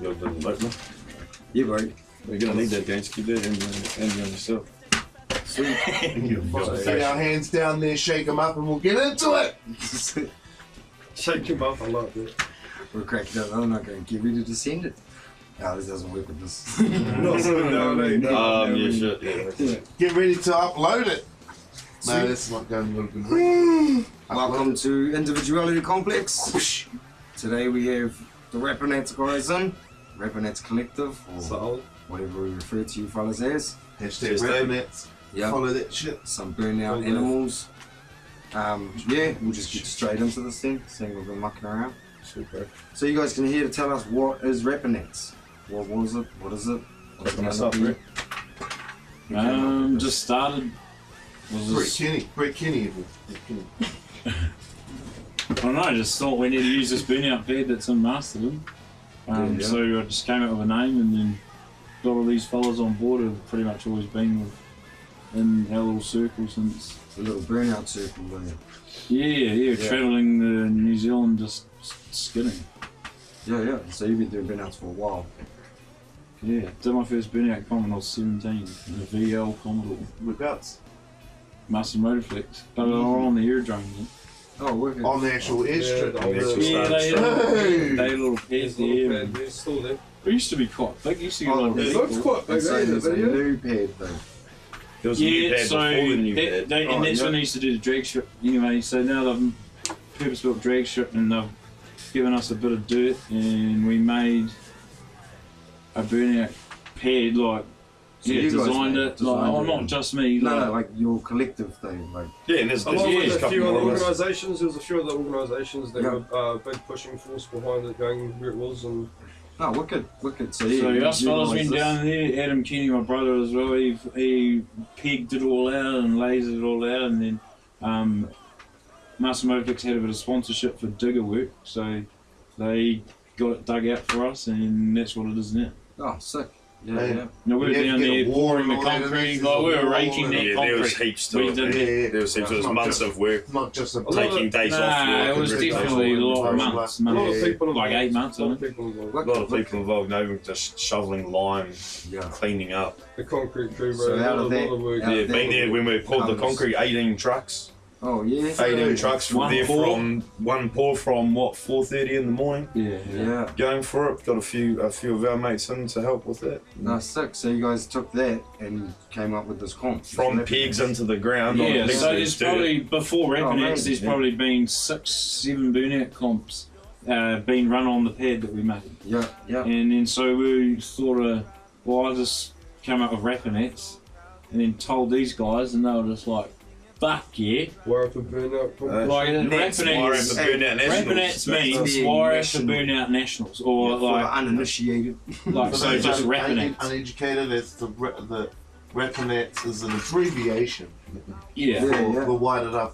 You're a bit opener. Yeah, bro. You're gonna need that dance, keep that and on yourself. Sweet. Get our hands down there, shake them up, and we'll get into it. Shake him up, I like that. We're cracking up. I'm not going to get ready to send it. No, this doesn't work with this. No, Yeah, shit. Yeah. Get ready to upload it. No, this is not going to look good. Welcome to Individuality Complex. Today we have the RAPANATS guys in. RAPANATS Collective, or whatever we refer to you fellas as. Hashtag RAPANATS. Yep. Follow that shit. Some burnout animals. Yeah, we'll just get straight into this thing, seeing we've been mucking around. Super. So you guys can here to tell us what is RAPANATS? What was it? What is it? What's Open us up, Rick. Just started. Brett Kenny. I don't know, I just thought we need to use this burnout pad that's in Masterton. So I just came up with a name and then got all these fellas on board who've pretty much always been in our little circle since. The little burnout circle there. Yeah, travelling the New Zealand just skidding. Yeah. So you've been doing burnouts for a while. Yeah, did my first burnout comp when I was 17, in a VL Commodore. Whereabouts? Master Motorflex, but they were on the aerodrome. Oh, working. On the actual airstrip. Yeah, they had a little pad there. They're still there. It used to be quite big, it used to get a lot of It looks quite big, So there's a new pad though. There was a new Yeah, pad so before the new pad. and that's when they used to do the drag strip anyway, so now they've purpose-built drag strip and they've given us a bit of dirt and we made a burnout pad, like, So you guys designed it, like, not just me. No, like your collective thing, like. Yeah, and there's Along with a a couple few other more of us. organisations, there was a few other organisations that Yeah. were a big pushing force behind it going where it was, and Oh, wicked. So So yeah, us fellas went down there, Adam Kenny, my brother as well, he pegged it all out and lasered it all out, and then Master Motorflex had a bit of sponsorship for digger work, so they got it dug out for us, and that's what it is now. Oh, sick. Yeah. Yeah. No, we were You have down to get there a wall pouring the and all that, concrete, and like we there's were a raking wall that and- Yeah, concrete. there was heaps to We it. did that. There was heaps, it was Not months just- of work, Not just a taking days off Nah, work. it was and days definitely a off. lot of Yeah. months, a lot of people involved. like 8 months, A I lot of think. people involved. A lot of people involved, not even just shoveling lime, Yeah. cleaning up. The concrete crew, So bro, out of a that- lot of work. out of Yeah, that been there when we pulled the comes- concrete, 18 trucks. Oh yeah. 18 trucks from One there pour. from one pour from what, 4:30 in the morning. Yeah. Going for it, got a few of our mates in to help with that. No, sick. So you guys took that and came up with this comp. From pegs into the ground. on Yeah, pieces so of there's dirt. probably, before RAPANATS, amazing, there's yeah. probably been 6-7 burnout comps being run on the pad that we made. Yeah. And then so we thought well, I just came up with RAPANATS and then told these guys and they were just like, fuck yeah. Wire up a burnout. Like Next, wire up the burnout nationals. RAPANATS means That's wire up the national. burnout nationals, or For the like, uninitiated. like so just RAPANATS. Uneducated, it's the RAPANATS is an abbreviation. Yeah. Yeah. We'll wide it up.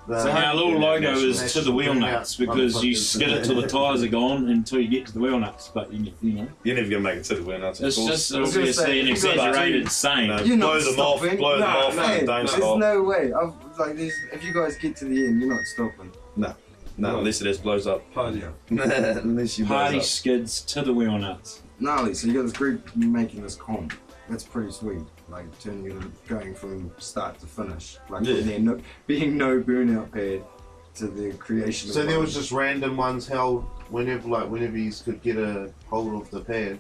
So our little logo is to the wheel nuts because you skid it till the tyres are gone until you get to the wheel nuts, but you know. You're never going to make it to the wheel nuts, of It's course. just was gonna say, obviously an if you guys exaggerated No, saying. You're not blow them off, stopping. blow them off, Hey, and don't there's stop. no way. If you guys get to the end, you're not stopping. No, unless it just blows up. Party. Unless you Party blows up. skids to the wheel nuts. Gnarly. So you got this group making this comp. That's pretty sweet. Like turning it, going from start to finish. Like Yeah. from there being no burnout pad to the creation. So of there one. was just random ones held whenever you could get a hold of the pad.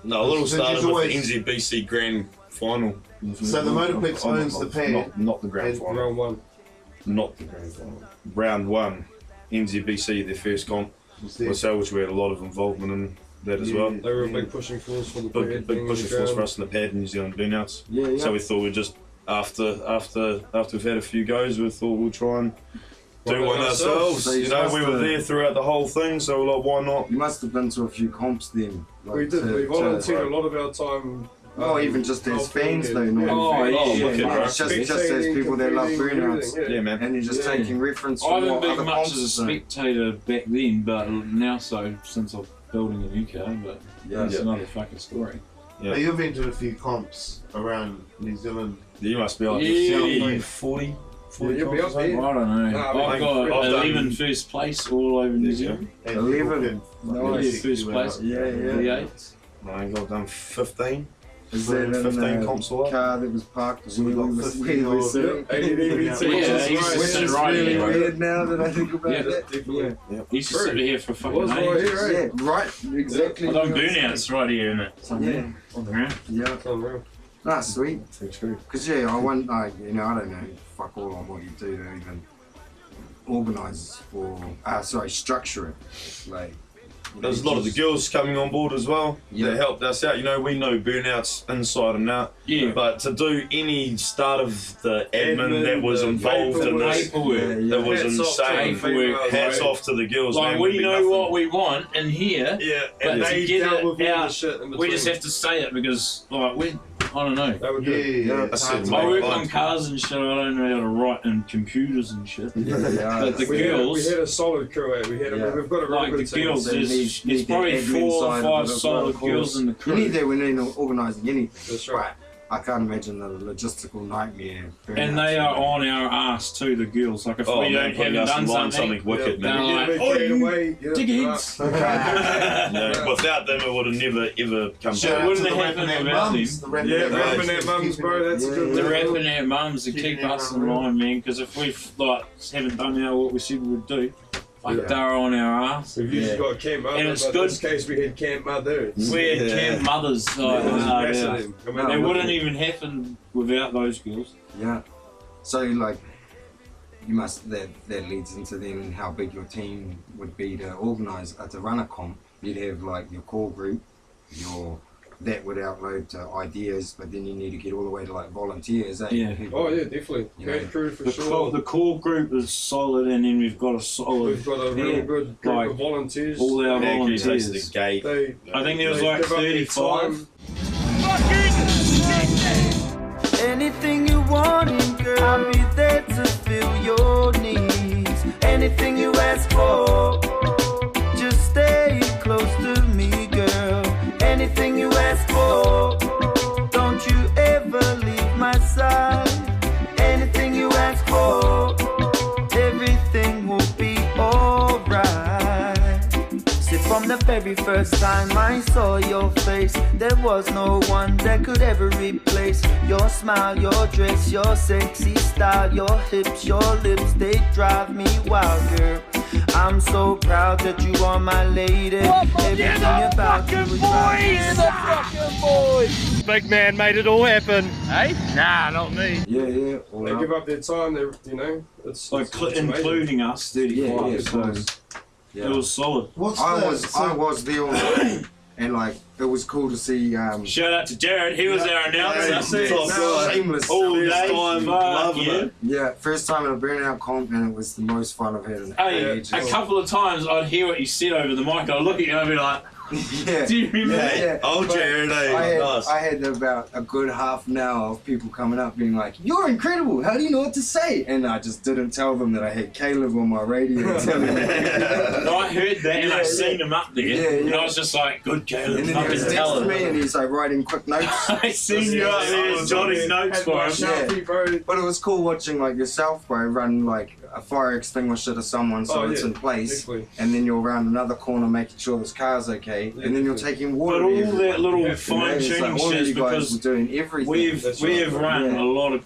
No, a little So started there's with always- the NZBC Grand Final. So the Motorflex owns the pad. Not the Grand Final. Round one. Not the Grand Final. Round 1, NZBC, their first comp, Was there. was so, which we had a lot of involvement in that as well. They were a big pushing force for the pad. Big pushing force for us in the pad in New Zealand burnouts. Yeah. So we thought we'd just, after we've had a few goes, we thought we'll try and do Run it one ourselves. So you You know, must we were have- there throughout the whole thing, so we're like, why not? You must have been to a few comps then. Like, We did. to- We to- volunteered a lot of our time. Oh, even just as fans though, not Oh, even yeah, fans. yeah, wicked, yeah. bro. It's just as people that love burnouts. Yeah, man. And you're just Yeah. taking reference I from haven't what been other much comps as a are doing. spectator back then, but now so since I'm building a new car, but that's Yeah. another fucking story. Yeah. You've entered a few comps around New Zealand. You must be like Yeah. 40, Well, you'll be up I there. don't know. Nah, I've got I've done- 11 first place all over New Zealand. 11. Yeah, first place. Yeah, yeah. 38. I think I've done 15. Is that in 15 comps or the what? car that was parked So we where got we were 15 were sitting? Yeah, ADDVT. Yeah, Which he's is right really here. weird now that I think about Yeah, that. definitely. He used to sit here for fucking Was right ages. here, eh? Yeah, right, exactly. I've done burnouts right here in it. Yeah, On the ground. yeah. That's unreal. Nah, sweet. Too true. Because, yeah, I want, like, you know, I don't know, fuck all on what you do to even organise or, structure it. Like, you know, There's a lot of the just- girls coming on board as well Yeah. that helped us out. You know, we know burnouts inside and out, Yeah. but to do any start of the admin that was the involved in this, Paperwork. Yeah, it was Hats off to insane. the females, Hats right? off to the girls, Like, man. we We'd be know nothing. what we want in here. Yeah, But and to They get dealt it with all the out, shit in we just between. have to say it because, like, I don't know. They were Yeah, good. yeah. I said, I work mate, on cars and shit, I don't know how to write in computers and shit. Yeah, But the We girls, had a solid crew, eh? We've got a really like the good team. girls, So you there's need the probably admin 4 side or of 5 it as solid well, of girls course. in the You need crew. that when you're organising anything. That's right. I can't imagine the logistical nightmare. And they are on our ass too, the girls. Like if Oh we man, putting haven't us done in line something, something wicked, they're man. like, They "Oh, carried you away, yeah, dickheads." No, without them, it would have never ever come So back. it wouldn't have happened without them. Yeah, rapping at mums, bro, that's a good The Yeah. rapping our mums to keep us in line, man. Because if we like haven't done what we said we would do, like Yeah. they're on our ass. We've usually Yeah. got camp mother, And it's but good. in this case we had camp mothers. We had camp mothers. Like, Massive. yeah. I mean, They No, wouldn't even happen without those girls. Yeah. So like, you must that leads into then how big your team would be to organise to run a comp. You'd have like your core group, that would upload to ideas, but then you need to get all the way to like volunteers. Eh? Yeah. People- Oh yeah, definitely. You Great know, crew for The sure. core group is solid, and then we've got a solid. We've got a really Yeah. good group Like, of volunteers. all our Yeah, volunteers. takes the gate. They, I think there was they like give up their 35. time. Anything you want, girl, I'll be there to fill your needs. Anything you ask for, just stay close to me, girl. Anything you ask for, don't you ever leave my side. Anything you ask for, everything will be alright. See, from the very first time I saw your face, there was no one that could ever replace your smile, your dress, your sexy style, your hips, your lips, they drive me wild, girl. I'm so proud that you are my lady. Everything about you is right. Big man made it all happen. Hey? Nah, not me. Yeah. All They up. give up their time. They, you know, it's Like it's amazing. including us, 35. Yeah, so course. it was solid. What's I that? was the only, and like it was cool to see. Shout out to Jared, he was our announcer. Top guy. Seamless. All First day, time, fuck loving yeah. it. Yeah, first time at a burnout comp, and it was the most fun I've had in Hey, ages. a couple of times I'd hear what you said over the mic, and I'd look at you and I'd be like, Yeah. do you remember that? Yeah, Oh, but Jared, eh? I had, Nice. I had about a good half an hour of people coming up being like, "You're incredible, how do you know what to say?" And I just didn't tell them that I had Caleb on my radio telling me. No, I heard that and I Yeah, seen him up there, Yeah, and yeah. I was just like, good Caleb, And then he was fucking tell texting me him. and he's like writing quick notes. I seen you up there jotting notes Had for my him. Sharpie, bro. But it was cool watching like yourself, bro, run like a fire extinguisher to someone so Oh, it's yeah, in place. definitely. And then you're around another corner making sure this car's okay. Yeah, and then you're definitely. taking water. But to all everyone. that little Yeah, You know, fine it's like tuning all of shit you guys because were doing everything. we've That's right, run yeah. a lot of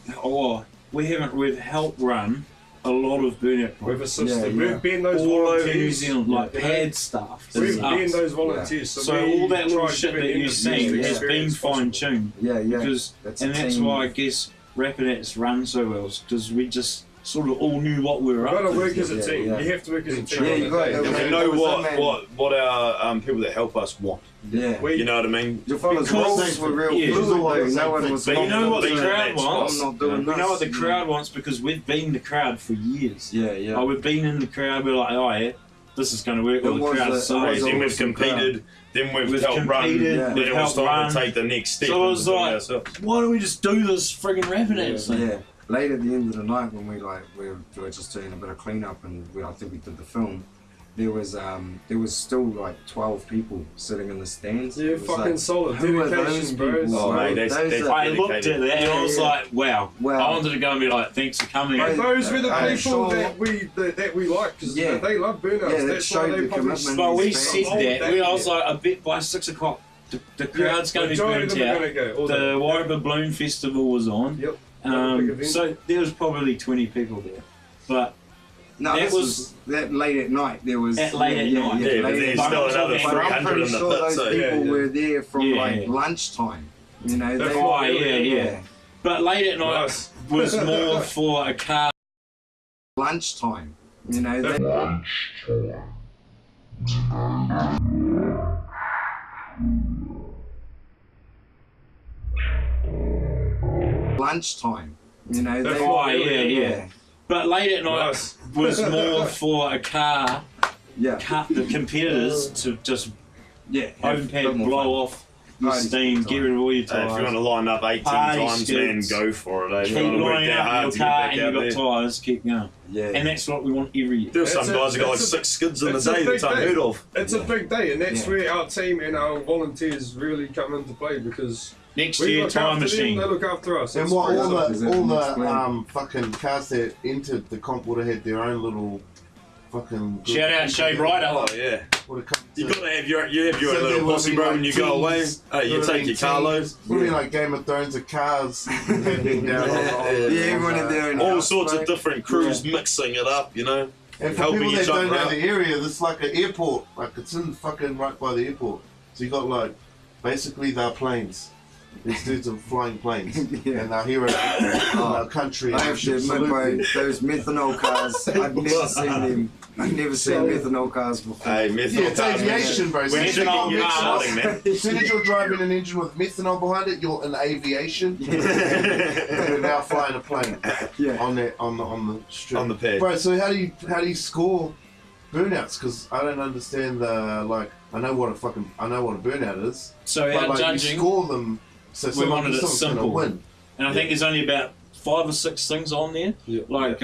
we've helped run a lot of burnout We've projects assisted. Yeah, yeah. We've been those all over volunteers. New Zealand, like you know. pad staff. We've is been us. those volunteers. So we all that little try to shit bring that in you've the seen best has been experience possible. fine tuned. Yeah, yeah. Because That's and a that's team. why I guess RAPANATS run so well, because we just sort of all knew what we were You've up got to to. work as a Yeah, team. yeah. You have to work as a team. Yeah, on you the got day. it. And we Yeah, know that was what our people that help us want. Yeah. We- You know what I mean? Your fellas' Because- roles were real Yeah. fluid, though. No one was But you know what the Being crowd that wants? I'm not doing We know what the this. crowd wants because we've been the crowd for years. Yeah, yeah. Like, we've been in the crowd, we're like, oh yeah, this is going to work. It All the was crowd a- it so was a- Then we've awesome competed, then we've We've helped run, competed, Yeah. then we've it was helped time run. to take the next step. So it and was do it like, ourselves. why don't we just do this friggin' RAPANATS thing? Yeah. Late at the end of the night when we were just doing a bit of cleanup and I think we did the film, there was still like 12 people sitting in the stands. Yeah, It was fucking like, solid. who are those Dedication, bro. people? Oh, mate, that's I looked at that and I was like, wow. Wow. I wanted to go and be like, thanks for coming. And those were the I'm people sure- that we like because Yeah. they love burnouts. Yeah, that That's why showed they the probably commitment. But we Fans. said that. I was like, I bet by 6 o'clock the crowd's going to be majority of burnt them are out. gonna go, all The them. Warriba Balloon Festival was on. Yep. Another big event. So there was probably 20 people there. But No, That this was- was that late at night. There was At late at night. Yeah, but late there's at still night. another But But I'm 300 pretty in the sure pit, those so people yeah. were there from Yeah. like lunchtime. You know, That's they, right, yeah. But late at night Nice. was more for a car. lunchtime. You know, they, lunchtime. You know, That's they, right, yeah. But late at night Nice. was more for a car, yeah, the competitors to just yeah. open pad, blow off the Party steam, get rid of all your If you want tyres. to line up 18 Party times, man, skits. go for it. Eh? Keep You want to work lining that up hard your to get car back and out you've got there. tyres, keep going. Yeah. And that's what we want every year. There's some That's guys that got like that's a- 6 skids in a that's a day big that's unheard day. of. It's a big day, and that's Yeah. where our team and our volunteers really come into play because Next we year, look time after machine. them, they look after us. And It's what pretty all simple. Is the it all next the fucking cars that entered the comp would have had their own little fucking good Shout out Shay Ryder. Oh, yeah. would have come You to- got to have your So there little will pussy, be bro, like when you go away. teams, Hey, you there will take be your carloads. Would be like Game of Thrones of cars heading down. Yeah, everyone in there in All house, sorts of mate. different crews mixing it up, you know. And for helping people you that jump don't know around. the area, it's like an airport. Like it's in fucking right by the airport. So you got like basically they're planes. These dudes are flying planes, Yeah. and they're heroes in our country. I have to admit, bro, those methanol cars, I've never seen them. I've never seen methanol cars before. Hey, methanol Yeah, it's cars, aviation, bro. When you So get you your mix starting, man. As soon as you're driving an engine with methanol behind it, you're in aviation. And you're now flying a plane Yeah. on the strip. On the pad. Bro, so how do you score burnouts? Because I don't understand the like. I know what a burnout is. So But our like you judging, score them, so we someone wanted it someone's gonna simple. win. and I think there's only about 5 or 6 things on there, Yeah. like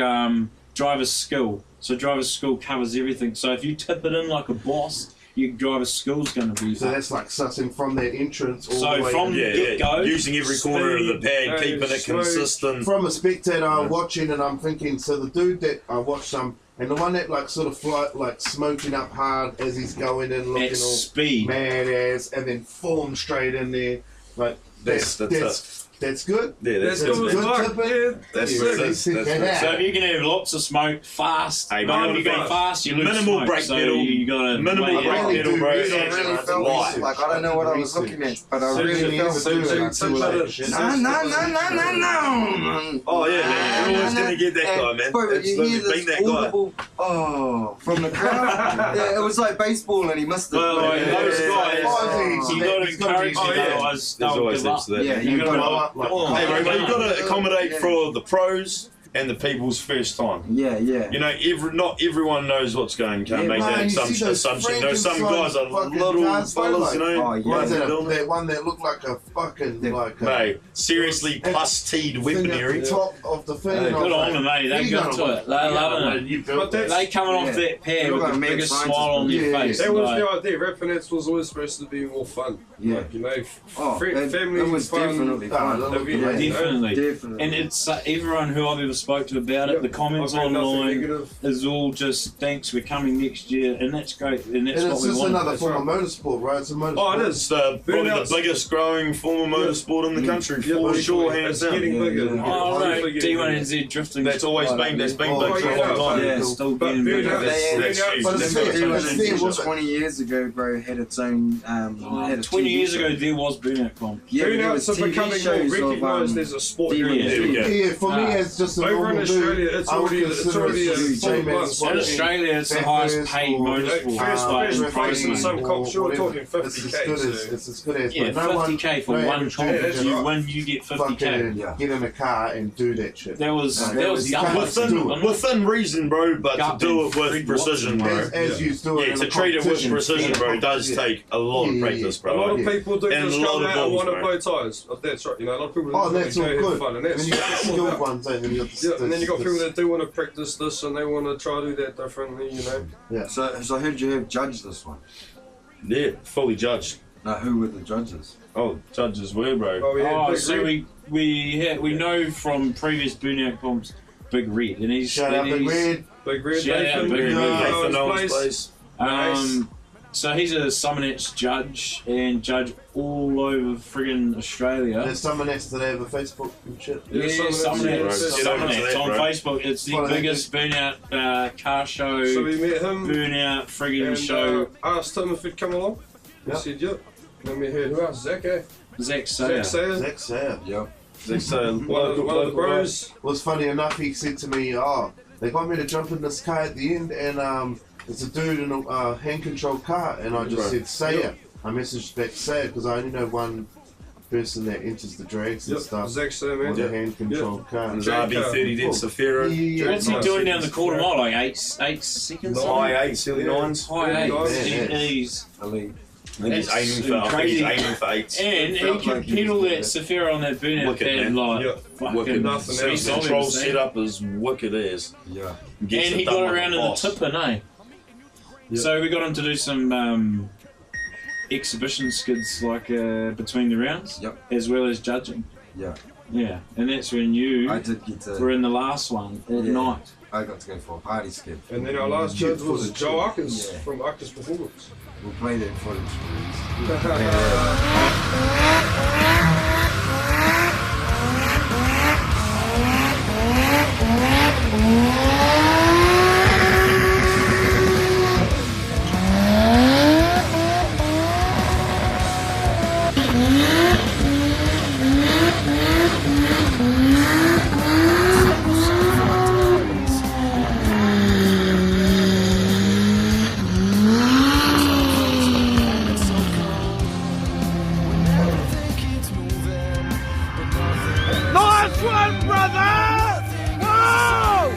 driver's skill. So driver's skill covers everything. So if you tip it in like a boss, your driver's skill's going to be So up. that's like sussing from their entrance all So the way. from- Yeah, Get-go, using every corner of the pad, speed, keeping it slow. consistent. From a spectator, I'm watching and I'm thinking. So the dude that I watched some, and the one that like sort of like smoking up hard as he's going in, looking at all speed. mad ass, and then form straight in there. Like That's that's good. Yeah, that's That's good. good Like, tipping. yeah, That's Yeah, that's yeah. that's So if you can have lots of smoke fast, Hey, but when minimal you go fast. fast, you lose Minimal smoke. brake so pedal, you gotta minimal weigh it brake out. really pedal, do bro. research. I really That's felt light. like I don't know what I was Research. looking at, but I So really you felt need to do like it. I So was like- no. Oh yeah, man. Everyone's gonna get that guy, man. Bro, you Absolutely, hear beat this that guy. audible, oh, from the crowd. Yeah, it was like baseball, and he missed it. Well, like, those guys, Oh, you got to he's gotta encourage be- them, yeah. otherwise There's they'll always give up. heaps of that. Yeah, man. you You gotta- gotta like- come on. Hey, bro, you've got to Yeah. accommodate Yeah. for the pros and the people's first time. Yeah, yeah. You know, not everyone knows what's going. Can't Yeah, make man, that you see those assumption. You know, some guys are Frankenstein little fucking fellas, you cars, know. Oh, yeah. Ones that, building. that one that looked like a fucking Yeah. like a Mate, seriously, And plus-teed thing weaponry. at the top of the thing. Hey, and I Good was on them, like, mate. They you go gotta to win. it. They're You gotta loving win. it. You built But that. They coming off Yeah. that pad You're with like the mad biggest scientist, smile on their yeah, face. That was like, the idea. RAPANATS was always supposed to be more fun. Yeah. Like, you know, Oh, family it was fun. definitely fun. Oh, Event, yeah, you know? Definitely. Definitely. And it's everyone who I've ever spoke to about it, Yep. the comments I've heard nothing online negative. is all just thanks, we're coming next year, and that's great, and that's And what it's we just want. another That's form of motorsport, right? It's a motorsport. Oh, it It's is. probably Burnouts. the biggest growing form of motorsport in the country, Yeah, for sure, it's hands down. getting Yeah, bigger. yeah. Oh, Hopefully right, getting bigger. D1NZ drifting. That's always been big Oh, for a yeah, long time. yeah, still But getting bigger. burnouts- That's burnouts- huge. But That's it's got fair, such it's a fair, huge- wasn't it? 20 years ago, bro, had its own. Had a 20 TV years show. ago, there was burnout comp. Yeah, there Burnouts was are TV becoming more shows recognised of, as a sport. Yeah. here. There we go. Yeah, for me, it's just a Over normal in dude. Australia, it's I would already- consider it's already it a the same full as blood. In watching Australia, it's the Bathurst highest paid or motorsport. First like, in price pricing. in some comps, you're whatever. talking It's as 50k. good as So. it's as good as. Yeah, but no one, 50k for no one average comp. dude Yeah, If can you just win, you get 50k. fucking Yeah. get in a car and do that shit. That was No, that was you young. can't Within, do it. Within reason, bro, but to Gut do and it with Fred precision, Watson, bro. As you do it Yeah, in to a treat it with competition. precision, bro, does Yeah. take a lot of Yeah, practice, A bro. lot Yeah. of people do And just a lot come of out and balls, want to bro. blow tyres. That's right, you know, a lot of people Oh, just that's all go have good. fun, and And that's you got the that's all skilled about. ones, and then you got the Yeah, and then you got people that do want to practice this and they want to try to do that differently, you know. Yeah. So who did you have judge this one? Yeah, fully judged. No, who were the judges? Oh, judges were, bro. Oh, yeah, Big so Red. we know from previous burnout comps, Big Red, and he's Shout out Big Red. Big Red, Shout out Nathan, Big Red. Nathan Owens' Place. place. Nice. So he's a Summonets judge and judge all over friggin' Australia. There's someone else that have a Facebook and shit. Yeah, Summonets Get over to that, on bro. Facebook. It's the Follow biggest burnout car show, So we met him burnout friggin' and show. asked him if he'd come along. Yeah. He said, yep. And then we heard, who else? Zach, eh? Zach Sayer. Zach Sayer. Zach Sayer. Yep. So, One of the bros. Was funny enough, he said to me, "Oh, they got me to jump in this car at the end, and it's a dude in a hand-controlled car." And I just said, "Sayer." I messaged back Sayer because I only know one person that enters the drags and Yep, stuff Zach Sayer, man. with a hand-controlled car. His RB30 then Zephyra. Yeah, What's he nice. doing down the quarter mile? Like eight seconds? No. High 8s, early 9s. High eights. Yeah, yeah. He's Elite. I think he's That's aiming for. I think he's crazy. aiming for 8s. and he Felt can like he was pedal that good. Zephyra on that burnout Wicked, pad man. like Yeah. fucking Wicked. nothing So else. his solid, control man. setup is wicked as. Yeah. Gets And it he done got like around a in the boss. tipping, eh? Yeah. So we got him to do some exhibition skids like between the rounds, Yep. as well as judging. Yeah. Yeah, and that's when you I did get to. were in the last one at Yeah. night. I got to go for a party skip. And then our last Cute judge was footage. Joe Arkers Yeah. from Arkers Performance. We'll play that footage, please. Nice one, brother! Whoa!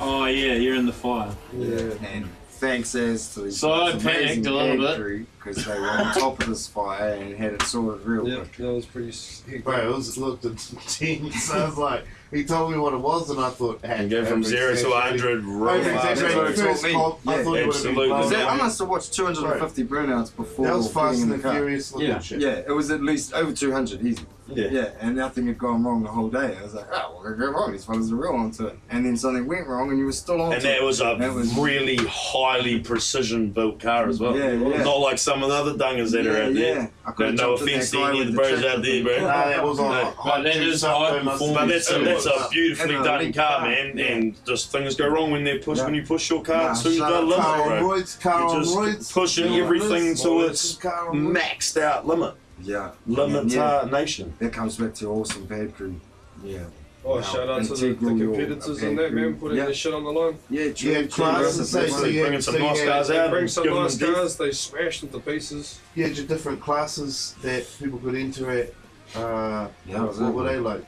Oh yeah, you're in the fire. Yeah. And thanks as to these So I panicked a little bit. because they were on top of this fire and had it sorted real Yeah, quick. that was pretty sick. Bro, it was looked at 10, so I was like, he told me what it was, and I thought, And go from 0 to 100 real fast. That's what it First taught me. comp, I Yeah, thought it would have been absolutely. blown I out. must have watched 250 burnouts before That was getting Fast in and the the car. Furious looking Yeah. shit. Yeah, it was at least over 200 easy. Yeah. And nothing had gone wrong the whole day. I was like, oh, what could go wrong? These fellas are real onto it. And then something went wrong and you were still on And that was a That was- really highly precision built car as well. Yeah, yeah. Not like some of the other dungers that are out there. I could have No jumped in offence that to guy any of with the bros tractor out there, bro. thing. Nah, that was on No, a but hot that juice is up, high they must- performance. But that's a beautifully And a done elite car, car, man. yeah. And just things go wrong when they push Yeah. when you push your car Nah, to shut the up, limit, Car on bro. roids, car You're on just roids. pushing Yeah, everything this, to well, its car on roids. maxed out limit. Yeah. Limiter nation. That comes back to awesome bad crew. Yeah. Oh, Wow. shout out to the Integral, your competitors and that, crew. man, putting Yeah. their shit on the line. Yeah, true. Yeah, classes, True. so you Bringing had, some so you nice had, cars They out bring and some giving nice them death. cars, they smashed into pieces. you had your different classes that people could enter at. Yeah, What were they like?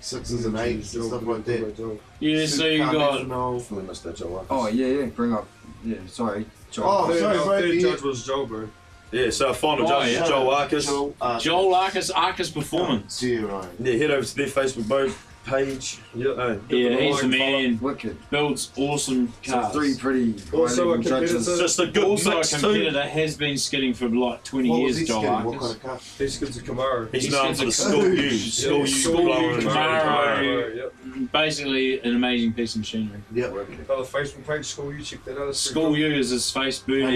6s and 8s and stuff like that. Yeah, so you Supercar got National. Oh, yeah. Bring up. Yeah, sorry. John. Oh, Third, sorry, our bro, third yeah. judge was Joe, bro. Yeah, so our final Oh, judge yeah. is Joel Arcus. Joel Arcus Performance. Zero. Yeah, head over to their Facebook page. Yep. Oh, Yeah, he's the man. Wicked. Builds awesome So cars. 3 pretty Also a high-level judges. competitor. just a good Also a mix too. competitor has been skidding for like 20 What years, was he Joel skidding? What Arcus. kind of car? These kids are Camaro. He's He's known for the just a school coach. use. School Yeah, use school blowing use, Camaro. Yep. Basically an amazing piece of machinery. Yep. Another Facebook page, School U, check that out. It's pretty School cool. U is his Facebook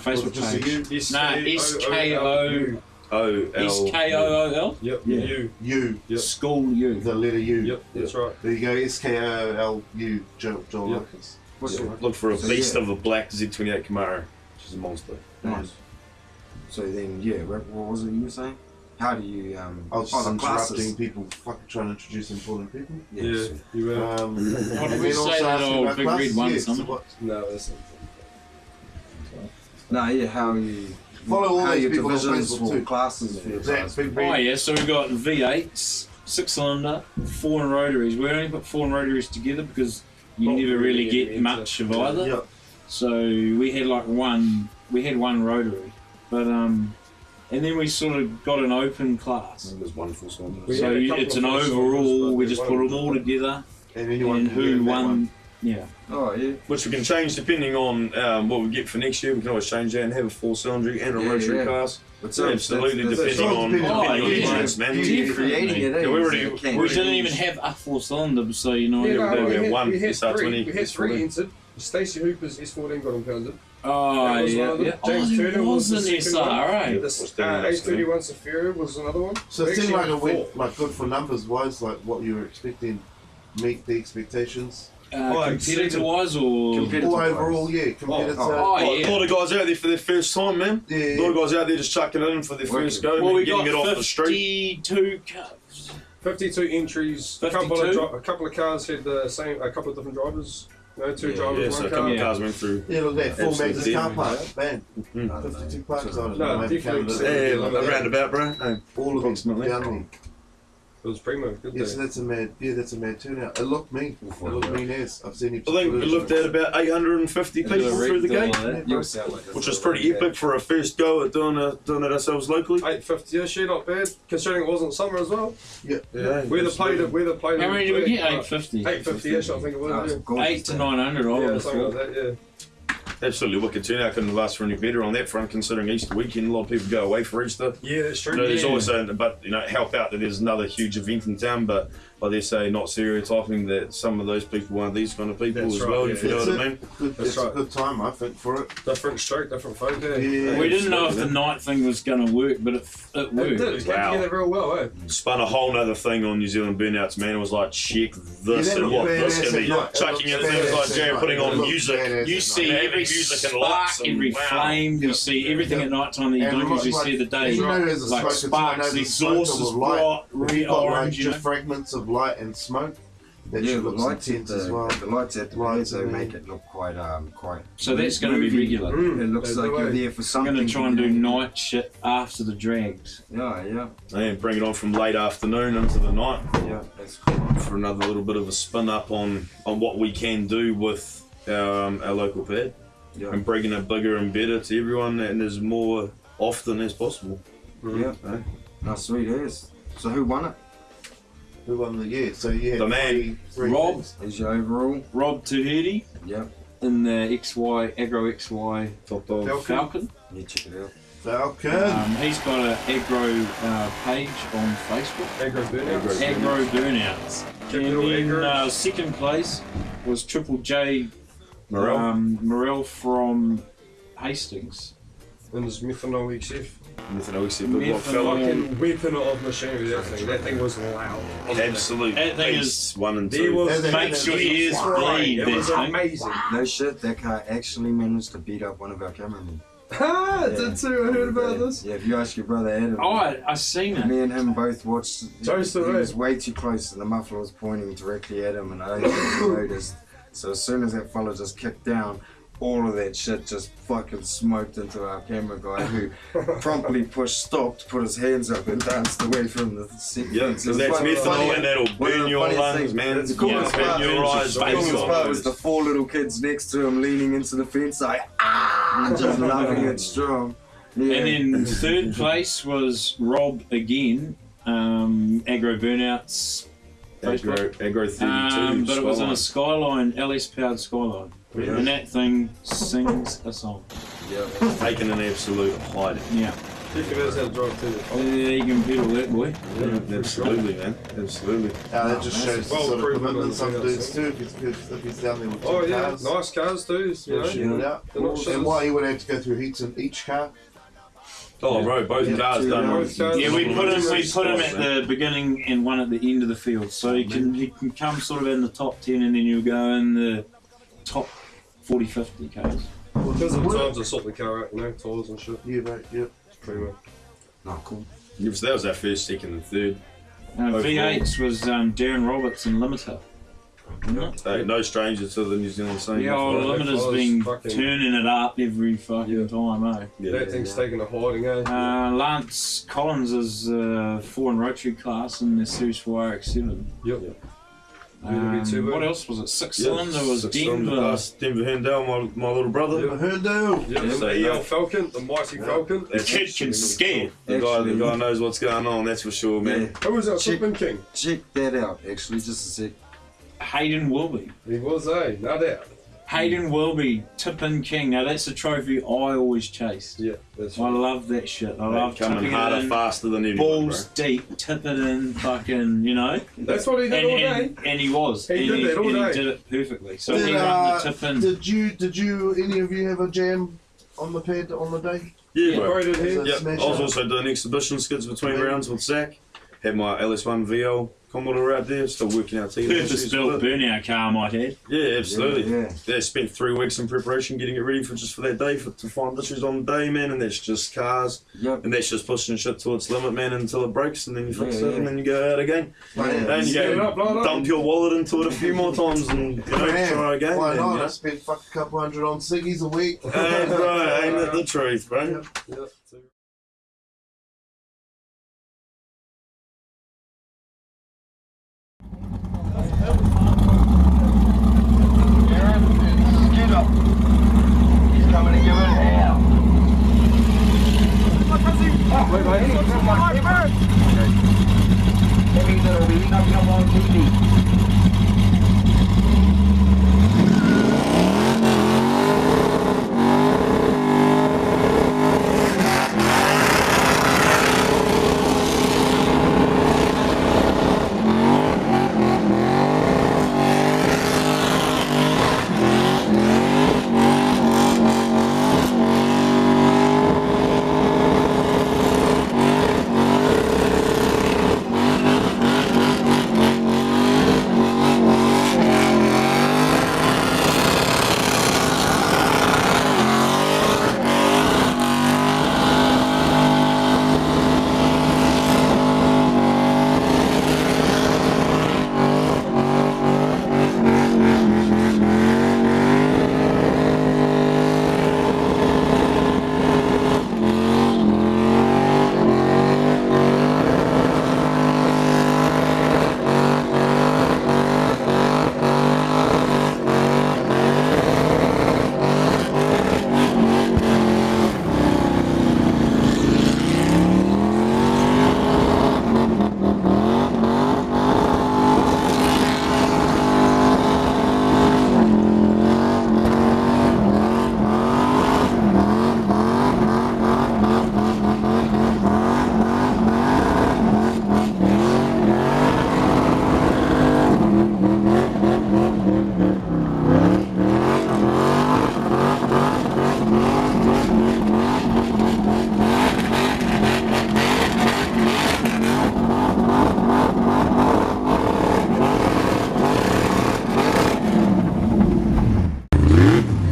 Facebook Facebook page. Nah, SKOOLU. O L. SKOOL? Yep, Yeah. U. U. Yep. School U. The letter U. Yep, that's right. There you go. SKOLU. Joel Yep. Lucas. What's Yeah. it? Look for a So, beast yeah. of a black Z28 Camaro, which is a monster. Nice. So then, yeah, what was it you were saying? How do you, I was oh, just the interrupting classes. people, fucking trying to introduce important people. Yeah. Yeah, so- you were. And did then we also say that asking old about big red classes, one, yeah, something? so what- No, that's not. No, yeah, how you Follow all how these your people on divisions Facebook for too. classes for your Zach, guys. Big Oh Ben. yeah, so we've got V8s, 6-cylinder, 4 in rotaries. We only put 4 in rotaries together because you Not never really really get much of either. Yeah. So we had like one rotary, but and then we sort of got an open class. There's one full cylinder. We So had a couple it's of an full overall. cylinders, We but just they put won't them all together, And anyone and can get who in that won. one. Yeah. Oh yeah. Which we can change depending on what we get for next year. We can always change that and have a 4-cylinder and a Yeah, rotary yeah. class. But Absolutely, depending on depending on the the audience, man. You're creating it, eh? Yeah, we already- You can't We really didn't even use- have a 4-cylinder, so you know. Yeah, Yeah, no, we we had one had SR20, three. We had 3 S14. entered. Stacey Hooper's S14 got impounded. Oh That was yeah, one of them. yeah. James Oh, Turner there was was the an second SR, one. right? This What's down there, A31 Saphira was another one. So it We seemed actually like it had went 4. like good for numbers wise, like what you were expecting, meet the expectations. Competitor wise or Competitor All wise. overall, yeah, competitor. Oh, yeah. A lot of guys out there for their first time, man. Yeah, A lot of guys out there just chucking it in for their Working. first go, well, man, we getting got it off the street. 52 cars. 52 entries. 52? A couple of cars had the same. A couple of different drivers. No, 2 Yeah, drivers, Yeah, 1 so a car. couple of Yeah. cars went through. Yeah, look, that full Absolutely. Max's car park, man. Mm. I don't know. 52 parks. I don't No, know. maybe definitely counted exceeded it. it. Yeah, around about, bro. No, All of approximately. them down there. It was primo. Good Yeah, so day. that's a mad turnout. It looked mean. It looked mean as. I've seen it. I think we looked at about 850 people through the gate, You'll sound like which was pretty epic for a first go at doing it ourselves locally. 850 this year, not bad. Considering it wasn't summer as well. Yeah. We're the play. How many did we get? 850. 850ish, I think it was. Yeah. 8 to 900, I would Yeah, have something thought. like that. Yeah. Absolutely wicked turnout. Couldn't have asked for any better on that front, considering Easter weekend. A lot of people go away for Easter. Yeah, that's true. You know, there's Yeah. always help out that there's another huge event in town, but like they say, not stereotyping that some of those people aren't these kind of people That's as right, well, yeah. if you know what I mean. It's That's a right. good time, I think, for it. Different stroke, different folk. Yeah. Yeah. We didn't know if the night thing was going to work, but it It worked. did. It came Wow. together real well, eh? Spun a whole nother thing on New Zealand Burnouts, man. It was like, check this Yeah, that and what looked this badass can be. at night. Chucking It it, looked things like badass at Jared night. putting It on looked music. badass You at see night. every music and spark, lights and every wow. flame, you Yeah. see everything at night time that you And don't usually see the day. you know, as a Like smoker, sparks, as a exhaust is smoker with light, bright, if red, you've got like orange, you know. just fragments of light and smoke. That Yeah, shit the looks lights at intense as well. the lights at the Lights window and make then- it look quite So that's going to be movie. regular. It looks That's like the you're way. there for I'm something. going to try and do night shit after the drags. Yeah, And bring it on from late afternoon into the night yeah. That's cool. for another little bit of a spin up on what we can do with our local pad Yeah, and bringing it bigger and better to everyone and as more often as possible. yeah. Eh? No, sweet as. So who won it? Who won the year? So you had The man, three Rob. things. Is your overall? Rob Tuhidi Yeah. in the XY, Agro XY Top dog. Falcon. You check it out. Falcon. He's got an Agro page on Facebook. Agro burnouts. Agro Burnouts. Capital And then Agro. second place was Triple J Morel. Morel from Hastings. And there's methanol XF. Nothing else but what fella. Fucking weapon of machinery, that thing. That thing was loud. Absolute That thing beast, 1 and There 2. was Makes your ears bleed, It was that thing. amazing. No shit, that car actually managed to beat up one of our cameramen. Ah, it did too. I heard about this. Yeah, if you ask your brother Adam. Oh, I seen it. Me and him both watched. Toast he away. was way too close, and the muffler was pointing directly at him, and I didn't notice. So as soon as that fella just kicked down, all of that shit just fucking smoked into our camera guy, who promptly stopped, put his hands up, and danced away from the seat. Yeah, because that's methanol and that'll One of burn the your funniest lungs, things- man. The coolest Burn part- your eyes, The face coolest on part was the those. 4 little kids next to him leaning into the fence, like, ah, and just loving it strong. Yeah. And then third place was Rob again, Agro Burnouts. Agro 32. But it was in a Skyline. Skyline, LS powered Skyline. Yeah. And that thing sings a song. Yeah. Taking an absolute hiding. Yeah. Definitely knows how to drive too. You can pedal that boy. Yeah, absolutely, man. Absolutely. That just shows the Well sort of proven commitment on some the dudes outside. do if he's down there with two Oh yeah, cars. nice cars too. You know. Shooting it out. They're not And shitters. why you would have to go through heats in each car? Oh, bro, both Yeah, cars two done. both cars. Yeah, we put him at man. the beginning and one at the end of the field, so he can come sort of in the top 10 and then you'll go in the top 40, 50 Ks. Because of the times I sort the car out, you know, tires and shit. Yeah, mate, yeah. Pretty much. No, cool. Yeah, so that was our first, second, and third. V8s was Darren Roberts and Limiter. Hey, no stranger to the New Zealand scene. Yeah, old Limiter's Fuzz been fucking- turning it up every fucking time, eh? That thing's taking a hiding, eh? Lance Collins is 4 in Rotary class in the Series 4 RX-7. Yep. What else was it? 6-cylinder was Denver. Denver Herndale, my little brother. Herndale. Yep. Yeah, The EL Falcon, the mighty Falcon. The kid can ski. The guy knows what's going on, that's for sure, man. Who was our Tipping King? Check that out, actually, just a sec. Hayden Wilby. He was, eh? No doubt. Hayden Wilby, Tippin' King. Now that's a trophy I always chased. Yeah, that's I right. love that shit. I love coming tipping harder, it in, faster than anyone, balls deep, tip it in, fucking, you know. That's what he did all day. And he was. He and did that all and day. He did it perfectly. So Did, he run the tip in. did you, any of you have a jam on the pad on the day? Yeah, bro. Braided hair. Was it Yep. I smash was up? also doing exhibition skids between rounds with Zach. Had my LS1 VL Commodore out there, still working out team issues Purpose-built with it. burnout car, I might add. Yeah, absolutely. Yeah. Yeah, spent 3 weeks in preparation getting it ready for that day to find issues on the day, man. And that's just cars, Yep. and that's just pushing shit to its limit, man, until it breaks, and then you fix Yeah, it, and then you go out again. Yeah. And you Set it go up, load up. dump your wallet into it a few more times, and try again. Why man, not? you I know? spent a couple hundred on ciggies a week. Hey, bro, ain't it the truth, bro? Yep.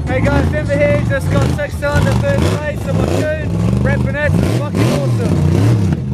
Hey guys, Denver here, just got 6-cylinder first place on my tune. RAPANATS is fucking awesome.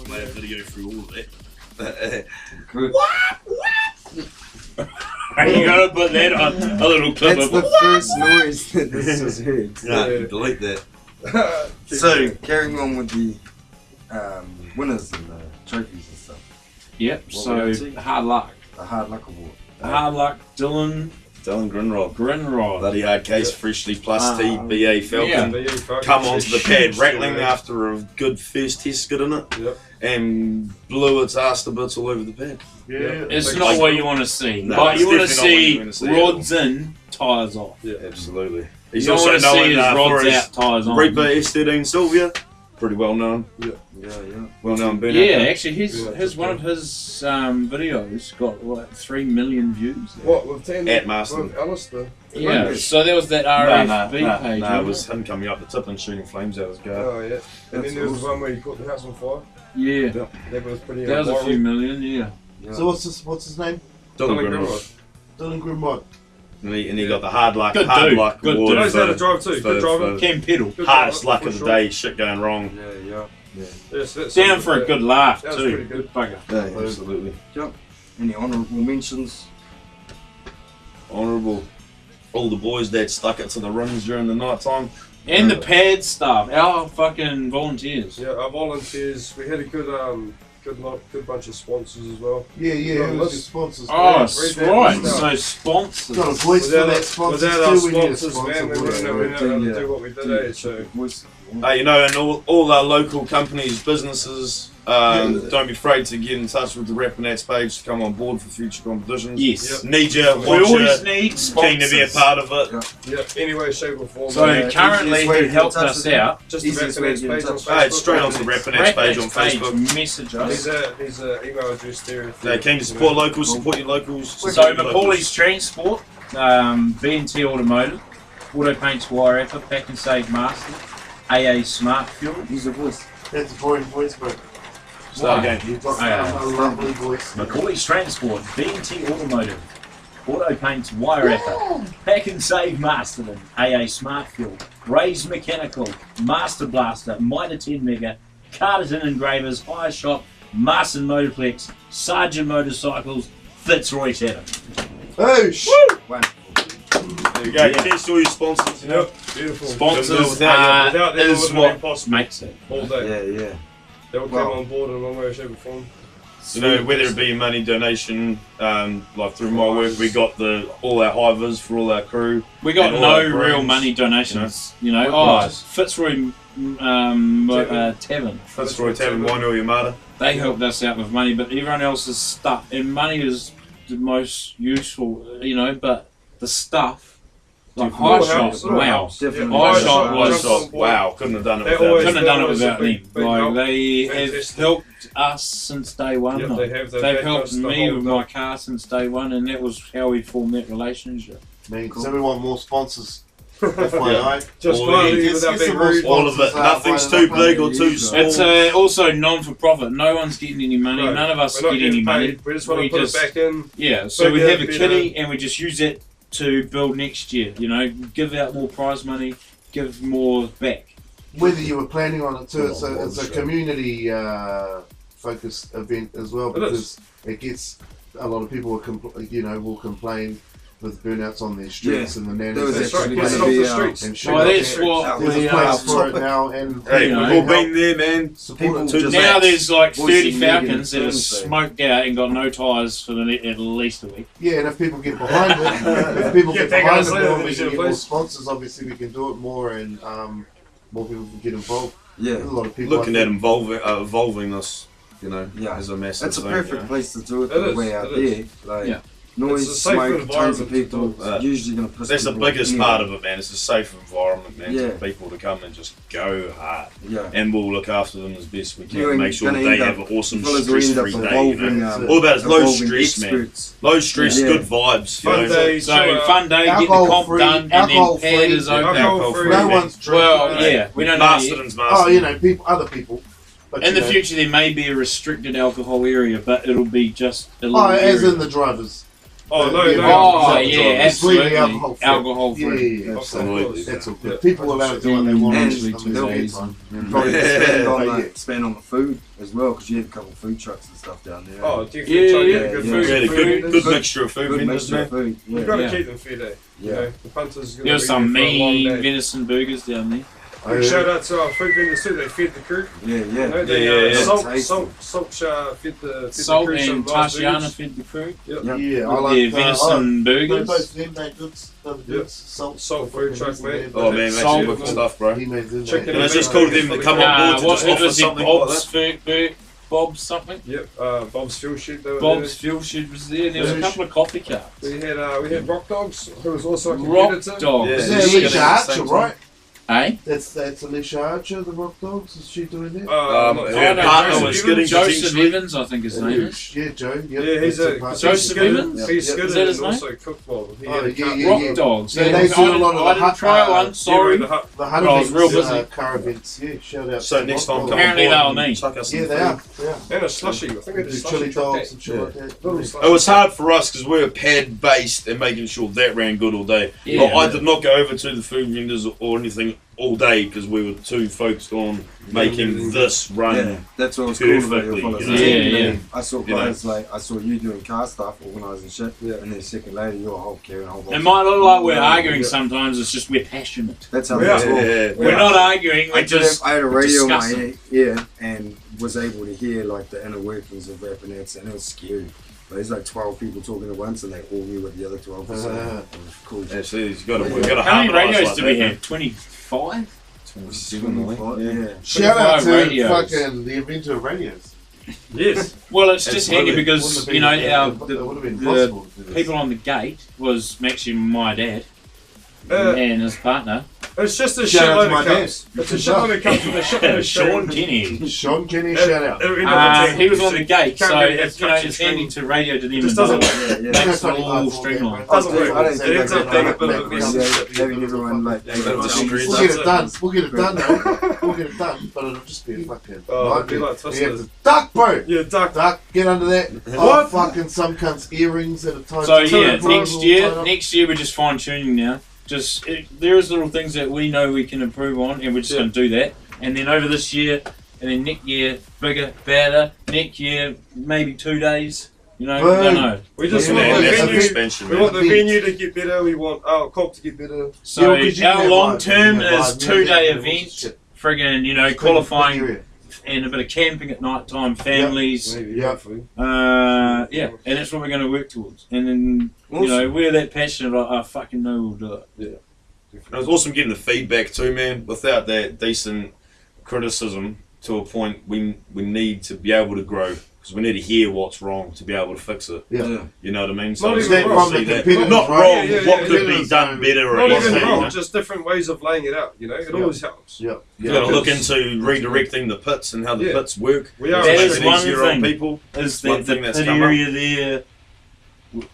Made a video through all of it. Good. You gotta put that on a little clip That's of the first noise that this was heard. Yeah, delete that. So, carrying on with the winners and the trophies and stuff. Yep, What we up so to? hard luck. The Hard Luck Award. Hard luck, Dylan Grinrod. Grinrod. Bloody hard case, freshly plus T, BA Falcon. BA Falcon. Come onto the pad, Huge rattling deal, after a good first test skid in it, Yep. and blew its ass to bits all over the pad. Yeah. It's Like- not what you want to see, No, but it's you want to definitely not what you see wanna see rods in, tyres off. Yeah. Absolutely. You He's don't also want to see known his for rods his out, tyres on. Reaper S13 Sylvia, pretty well known. Yeah. Well known burnout. Yeah, actually, Yeah, his one of his videos got what 3 million views. What, with 10? At Marston. With Alistair? Yeah, so there was that No, RFB page. it wasn't was him coming up the tip and shooting flames out his guard. Oh, yeah. And That's then there was the awesome. one where he caught the house on fire. Yeah, That was pretty that was a viral. few million. Yeah. So what's his name? Dylan Dylan Grinrod. Grinrod. Dylan Grimrod. And he got the hard luck Good award dude, good dude. for- Knows how to drive too. for- Good driver. for Cam pedal. Good hardest driver, luck for of the sure. day, shit going wrong. Yeah. Yes, that's Down for a good laugh That was too. pretty good. bugger. Yeah, absolutely. Any honourable mentions? Honourable. All the boys that stuck it to the rims during the night time. And the pad staff, our fucking volunteers. Yeah, our volunteers. We had a good good bunch of sponsors as well. Yeah, Got who's a your list. sponsors? Oh, read that right. list So out. sponsors. Got a voice for that sponsors without our too when you're a sponsors, sponsor. man, we wouldn't know how to do what we did, eh? So, You know, and all our local companies, businesses, don't be afraid to get in touch with the RAPANATS page to come on board for future competitions. Yes. Need you, We want always you, need keen sponsors. to be a part of it. yeah, anyway, shape or form. So man. currently, easiest way who to get helped in touch us with out, Just the easiest way to RAPANATS get in page on touch. Facebook. It's straight onto the RAPANATS page on Facebook. message us. There's a email address there. if They're you- keen to support locals, support your locals. So support your Macaulay's Transport, B&T Automotive, Auto Paints Wire Rapper, Pack and Save Master, AA Smart Fuel. Use your voice. That's a boring voice, bro. Start again. You've got Okay. a lovely voice. Macaulay's Transport, B&T Automotive, Auto Paints Wairarapa, Pack and Save Masterton, AA Smart Fuel, Ray's Mechanical, Master Blaster, Mitre 10 Mega, Carterton Engravers, Hire Shop, Marson Motorplex, Sergeant Motorcycles, Fitzroy Tavern. Oh, shit! There you go. Yeah. Test all your sponsors. Yep, beautiful. Sponsors Without them, it is wouldn't what have been possible makes it. all day. Yeah. They would come on board in one way or shape or form. You know, whether it be money donation, like through my work, we got all our hivers for all our crew. We got and no all our real brands, money donations. You know, Nice. Fitzroy Tavern. Fitzroy Tavern, Wainui Yamada. They helped us out with money, but everyone else's stuff. And money is the most useful, you know, but the stuff, like High Shot, wow. Definitely. High Shot was, Wow, couldn't have done it They without always- them. couldn't have done it always a without them. big Like, help. they have Fantastic. helped us since day one. Yep, though. they have. They've backed helped us the me whole with time. my car since day one, and that was how we formed that relationship. Man, so we want more sponsors. FYI. Just All quietly Get without some being more rude. All of it. Nothing's too big or too small. It's also non-for-profit. No one's getting any money. Right. None of us We're not get any getting money. paid. We just want We to put just- it back in. Yeah, so we Bigger, have a better. kitty and we just use it to build next year. You know, give out more prize money, give more back. Whether you were planning on it too, it's a community focused event as well, It is. because it gets a lot of people will complain with burnouts on their streets and the There nannies. was That's right, actually get going it to off be the streets. and shit Well, like that's that. what There's we a place for it topic. now, and Hey, You know, we've all been there, man. People To the just- Now max. there's like Voicing 30 negative Falcons that are things, so- smoked out and got no tyres for at least a week. yeah, and if people get behind it, if people Yeah, get take behind us it later, more, we we should can get more please. sponsors. Obviously, we can do it more, and more people can get involved. Yeah, There's a lot of people Looking I at think- evolving this, you know, Yeah. as a massive that's a thing. perfect you know. place to do it It the is, way out it there. is. Like Yeah. noise, It's a safe smoke, tons of environment people. to do. Usually going to piss That's the people off biggest anyway. part of it, man. It's a safe environment, man, Yeah. for people to come and just go hard. Yeah. And we'll look after them as best we You can. ain't Make sure gonna they end have up- an awesome fellas will end up stress-free day. You evolving, know? All about is low evolving stress, man. experts. Low stress, Yeah. good vibes. You Fun know? day, So, chill out. fun day, get the Alcohol comp free, done, and alcohol then pad free, is open. alcohol free. No one's drinking. Well, yeah, we don't know yet. Masterton's Oh, Masterton. other people. But, In you the know, future, there may be a restricted alcohol area, but it'll be just a little Oh, as area. in the drivers. Oh, no, Yeah, no. Oh, no, yeah, it's completely absolutely. Alcohol Yeah, free. yeah, Absolutely. That's all Yeah. good. People are allowed to do what they want. And Actually, I mean, they'll it's get fine. Probably Yeah. spend on the food as well, because you have a couple of food trucks and stuff down there. Oh, definitely Yeah, try to get yeah, good yeah. food. We had a good Good mixture of food good vendors, mixture man. of food. You've Yeah. got to Yeah. keep them fair day. You Yeah. know, the punters There was some mean venison burgers down there. Big shout out to our food vendors too. They fed the crew. Yeah, You know, yeah. they, Yeah, yeah. Salt Tasty. fed the Salt crew some and nice Tashiana burgers. fed the crew. Yep. Yeah. Yeah, I With like their venison burgers. both them made good. Yep. Salt food truck, mate. Oh man, Salt. that's wicked stuff, bro. He made them. Chicken And it's and just cool of them to come on board to what just it offer was it? something like Bob's that. Bob's something. Yep, Bob's Fuel Shed. They were Bob's Fuel Shed was there. There was a Yeah. couple of coffee carts. there. We had Rock Dogs, who was also a Rock competitor. dogs. Yeah. Is Yeah. that Yeah. Alicia Archer, right? Eh? That's Alicia Archer, the Rock Dogs. Is she doing that? Her no, partner Joseph was Evans. skidding Joseph potentially. Evans, I think his name is. Yeah, Joe. Yep. Yeah, he's a Joseph Evans? He's Yep. skidded Is that his and also cooked well. He Oh, had a yeah, cut. yeah, Rock dogs. Yeah, they do a lot of I the didn't try hut- one. Sorry. The hut. The I was real Huntington's busy. car events. Yeah, shout out. So to next Rock time, Dogs. come Apparently on board they and were me. chuck us Yeah, some they food. are. Yeah. And a slushy. I think They they do did chili slushy dogs and shit Yeah. like that. Little Yeah. slushy. It was hard for us because we were pad based and making sure that ran good all day. Yeah. Like, I did not go over to the food vendors or anything all day because we were too focused on making this run. Yeah, that's what was cool about your Perfectly, fellas. you know? Yeah. I saw You know. guys like I saw you doing car stuff, organising shit, Yeah. and then a second later you're a whole carrying a whole bunch. It might look like we're Yeah. arguing sometimes. It's just we're passionate. That's how Yeah. that's all. Yeah. We're not arguing. I We're just. I had a radio in my discussing. ear and was able to hear like the inner workings of RAPANATS, and it was scary. But there's like 12 people talking at once, and they all knew what the other 12 were saying. It was cool. Yeah, see, we've got to How many harmonise radios like do that, we man. have? 25? 27, I think. Yeah. Shout out 25 to radios. fucking the inventor of radios. Yes. Well, it's just Absolutely. handy because, Wouldn't have you know, been- our, that would have been the possible to do this. people on the gate was actually my dad Uh, and his partner. It's just a Shout out to shitload my of dad. cups. It's a shitload of cups with a shitload of Sean Kenny. Sean Kenny, shout out. He was on the gate, Can't so really have it's, you know, cups and it's handy stream. to radio to them. Just and doesn't- makes That's it funny, all I streamlined. Doesn't work. I don't It think ends I up being a can bit of a mess. having everyone like Yeah, but it's We'll That's get it it. done. We'll get it done, though. We'll get it done, but it'll just be a fucking Oh, it'd be nightmare. like You have Twisters. to duck, bro. Yeah, duck. Duck, get under that. Oh, fucking some cunts earrings at a time. So yeah, Two next all year, tied up. we're just fine tuning now. Just there's little things that we know we can improve on, and we're just going to do that. And then over this year, and then next year, bigger, better. Next year, maybe 2 days. You know, Boom. no. We just Yeah, want man, the that's a venue. expansion, We man. want the venue to get better. We want our comp to get better. So Yeah, 'cause you our can have long live, term you can have is live 2-day music, event. shit. Friggin', you know, Big qualifying area. and a bit of camping at night time, families. Maybe, Yeah. hopefully. Yeah, and that's what we're going to work towards. And then, you know, we're that passionate, I fucking know we'll do it. It was awesome getting the feedback too, man. Without that decent criticism, to a point, we need to be able to grow, because we need to hear what's wrong to be able to fix it. Yeah. You know what I mean? Not it's even good to wrong. see From the that. competitors, Not right? wrong. Yeah, What yeah, could yeah. be done better? Or Not anything, even you wrong, know? just different ways of laying it out, you know? It always helps. Yeah. You got to look into redirecting the pits and how the Yeah. pits work. We are That Make is it one easier on thing. people. Is One that thing the that's pit come area there?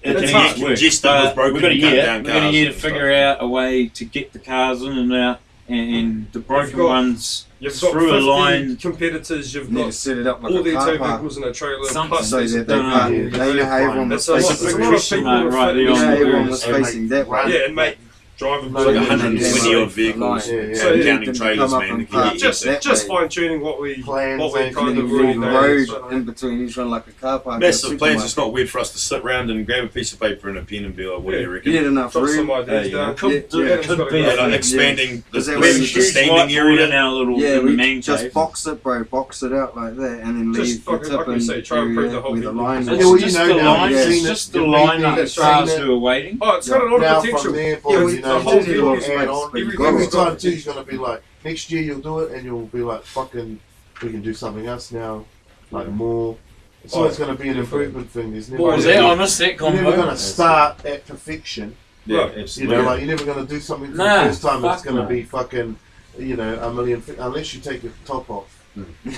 It's It hard. needs work. Congested with broken we've got a and year. cut-down We've got a cars year to and figure out a way to get the cars in and out, and the broken got- ones You've got through a 50 line. competitors, you've Need to got set it up like all a their car tow park. vehicles in a trailer, Something plus So there's that they don't can't. know. They know how everyone was It's a lot facing. of Christian, people mate, right there You know on how the everyone road. was And facing that way. yeah, and make driving Like Like Yeah, 120 yeah, odd vehicles. yeah, yeah. And So you counting didn't trailers, come up man. and to get just that just way. fine tuning what we Plans what we and kind And of then really the know. road So, in between each one like a car park. Massive plans. It's not weird for us to sit around and grab a piece of paper and a pen and be like, what do you You reckon? need enough drop some room. ideas Yeah, down. Could, Yeah, do- yeah. could be Yeah, a like expanding the, Because the, there we have a was the huge standing whiteboard in area. our little Yeah, in the we man just cave. box it, bro. Box it out like that, and then Just leave the fucking, like we tip say, try and prove the whole with the thing. line. It's Yeah, well, you just know the now, line. you've It's seen it, just the you've line been of there, cars seen it. who are waiting. Oh, it's got a lot Now of potential. from there, Yeah, boys, we- you the know, whole you will thing is add on. everything Every we've got time too, you're gonna be like, next year you'll do it, and you'll be like, fucking, we can do something else now, like more. It's always gonna be an improvement thing. There's never What was gonna that? be- I missed that You're never combo. gonna start at perfection. Yeah, Right. You absolutely. know, like you're never gonna do something for Nah, the first time. It's fuck gonna no. be fucking, you know, a million. Unless you take your top off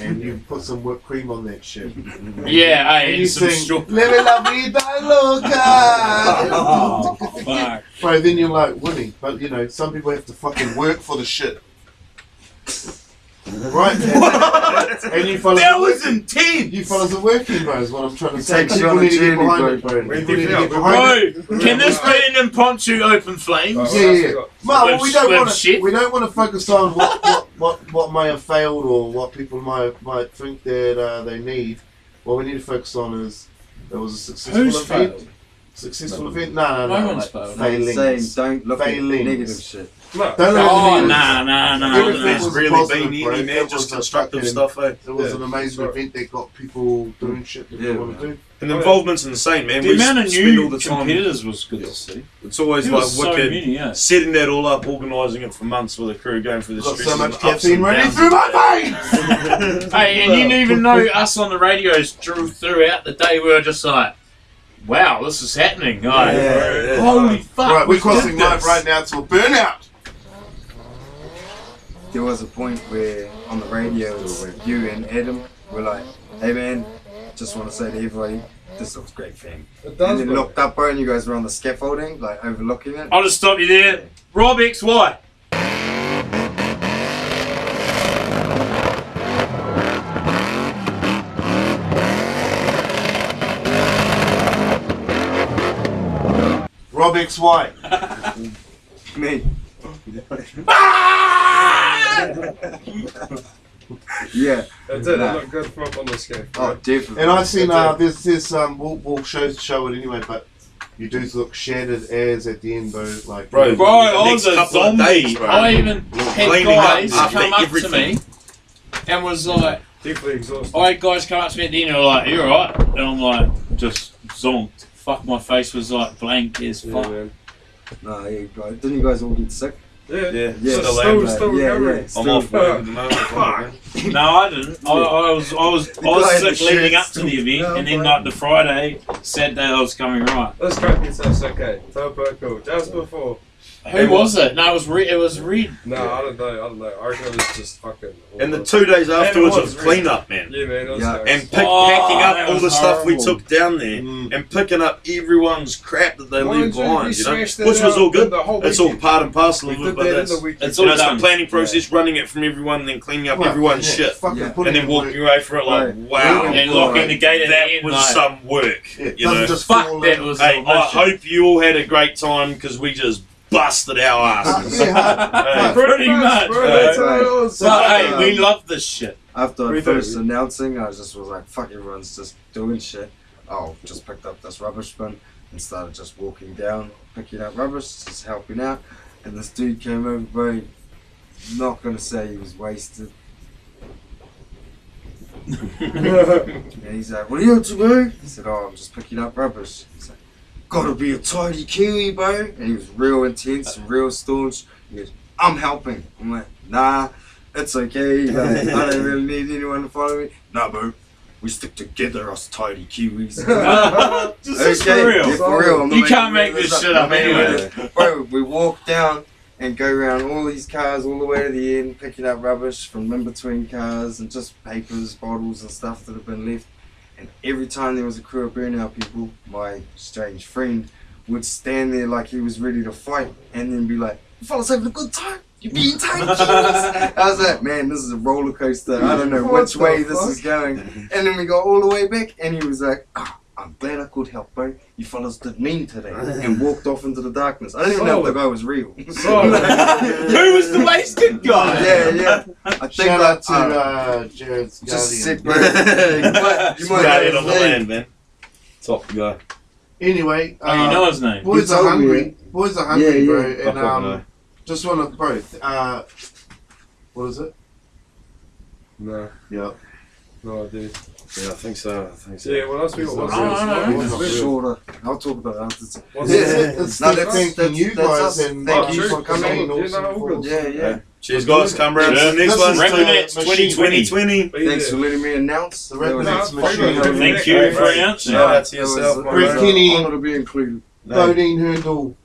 and you put some whipped cream on that shit. Yeah, And hey, you some sing, short. "Live la vida Oh, loca." fuck. Bro, then you're like winning. But you know, some people have to fucking work for the shit. Right? And you fellas That are was working. intense! You fellas are working, bro, is what I'm trying to It say. takes you People on a need to get journey, behind bro. it, bro. We People need to definitely get are. behind it. Bro, can this be an impromptu open flames? Oh, Yeah, yeah. got- Ma, well, we don't Swim want to. shit. We don't want to focus on what may have failed or what people might think that they need. What we need to focus on is there was a successful Who's event. failed? Successful event? No. No one's like failed. failings. Saying don't look Failings. at negative shit. No. Don't look Oh, at nah, negatives. nah. Everything There's was really positive, been bro. any, It man, was just a constructive fucking- stuff, eh? It was Yeah. an amazing Right. event that got people doing shit that Yeah, they want to man. do. And the involvement's insane, man. The We amount of spend all new the time. competitors was good to see. It's always There like was so wicked. many, yeah. Setting that all up, organising it for months with a crew, going through the Got stress so and much ups caffeine and running downs. through my veins. Hey, and you didn't even know us on the radios throughout the day. We were just like, wow, this is happening. Like, Yeah. holy fuck. Right, we we're crossing did live this. right now to a burnout. There was a point where on the radio, you and Adam were like, "Hey man, just want to say to everybody, this looks great, fam." It And does, then bro. looked up, bro, and you guys were on the scaffolding, like overlooking it. I'll just stop you there. Rob XY. Rob XY. Me. Yeah. It did. Nah. It looked good from up on the scale. Oh, definitely. And I seen there's we'll show it anyway, but you do look shattered as at the end, bro. Like Bro, Bro, I was next a couple of zombie. days, bro. I even had cleaning up guys after come up to everything. me and was like, Definitely exhausted. I had guys come up to me at the end and were like, you alright? And I'm like, just zonked. Fuck, my face was like blank as Yeah, fuck. man. No, you guys, didn't you guys all get sick? Yeah. Yeah, Yeah, still still- am, bro. still yeah, recovering. yeah. I'm Still, off work at the moment. Fuck. No, I didn't. I was guy had sick the leading shirt up to the still. event, No, and then bro. like the Friday, Saturday, I was coming right. Let's crack this us, okay. Topo cool. Just before. Who was it? No, it was Red. It was Red. No, I don't know. I reckon it was just fucking. And the 2 days afterwards it was was clean-up, man. Yeah, man. It was Yeah. nice. And packing that up all the was stuff we horrible. took down there, and picking up everyone's crap that they Why leave didn't behind, we you know, smash that which was out all good. the whole It's all weekend? part and parcel We of it, did but that in that's, the weekend. It's you all know, it's the done. planning process, running it from everyone, and then cleaning up Well, everyone's yeah, shit, fucking Yeah. put and it then in walking away from it like, Right. wow, Yeah. And locking the gate at that the end. was like, some work. It You know, doesn't just fuck, fall that in. was. hey, a I mission. hope you all had a great time because we just busted our asses. Yeah, Pretty much, bro. bro. That's how it was. But hey, we love this shit. After We I do. first announcing, I just was like, fuck, everyone's just doing shit. Oh, just picked up this rubbish bin and started just walking down, picking up rubbish, just helping out. And this dude came over, bro. Not gonna say he was wasted. And he's like, what are you up to, bro? He said, oh, I'm just picking up rubbish. He's like, gotta be a tidy Kiwi, bro. And he was real intense and real staunch. He goes, I'm helping. I'm like, nah, it's okay. Like, I don't really need anyone to follow me. Nah, bro. We stick together, us tidy Kiwis. Just for real. Yeah, for real. I'm not You can't making make this up. shit up I'm making anyway. it up. Bro, we walk down and go around all these cars all the way to the end, picking up rubbish from in between cars and just papers, bottles and stuff that have been left. And every time there was a crew of burnout people, my strange friend would stand there like he was ready to fight and then be like, you fellas having a good time? You being tight, Kiwis? I was like, man, this is a roller coaster. I don't know What which the way this fuck? is going. And then we got all the way back and he was like, I'm glad I could help, bro. You fellas did mean today. And walked off into the darkness. I don't even know if the guy was real. Who was the wasted guy? Yeah. I think Shout out to like, Jared's just guardian. sick, bro. You might Guardian know of the his name. land, man. Top guy. Anyway, Oh, you know his name. boys He are told me, hungry. Boys are hungry, Yeah, bro. yeah. I fucking And know. just want to both. What is it? No, Yeah. no idea. Yeah, I think so. Yeah, well, that's what what's Oh, real. no, What's real? Shorter. I'll talk about it after. What's Yeah, real? it's No, the that's- thanking you that's guys us. and Thank you you for for coming. coming. and Yeah, no, all awesome good. Yeah. Cheers, guys. Come round to the next This one. is RAPANATS the 2020. Be Thanks there. for letting me announce. The That was RAPANATS extremely machine. helpful. Thank you for announcing. Shout out to That was yourself, an my Rick brother. Kinney. honor to be included. Bodine Hurdle,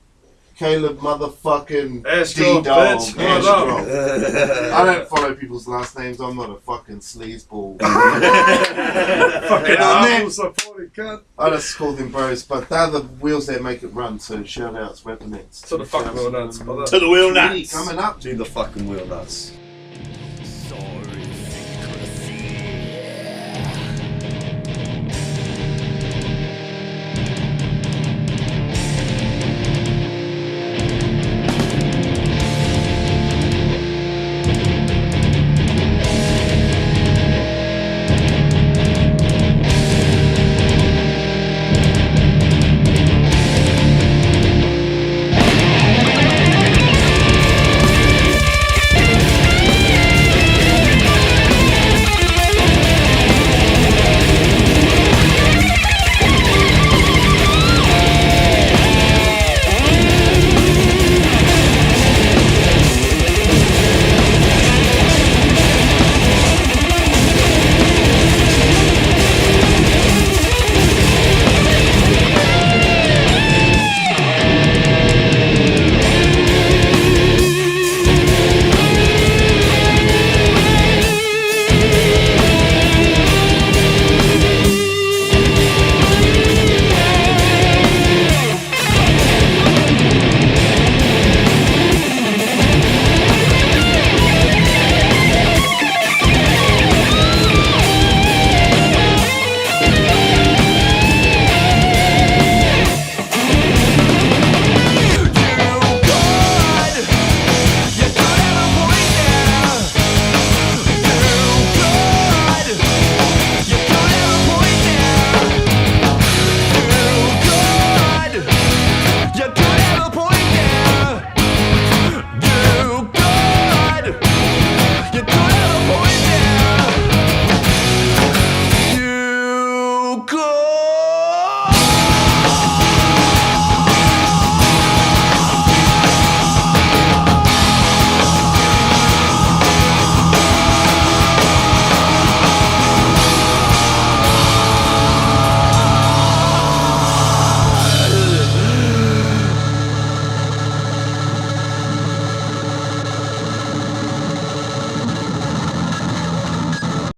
Caleb motherfucking Ashcroft, D-Dog. bitch. What up? Ashcroft. I don't follow people's last names. I'm not a fucking sleazeball. Fucking on asshole supporting cunt. I just call them bros, but they're the wheels that make it run. So shout outs, RAPANATS. To the fucking wheel nuts. To the wheel nuts. Coming up. To the fucking wheel nuts.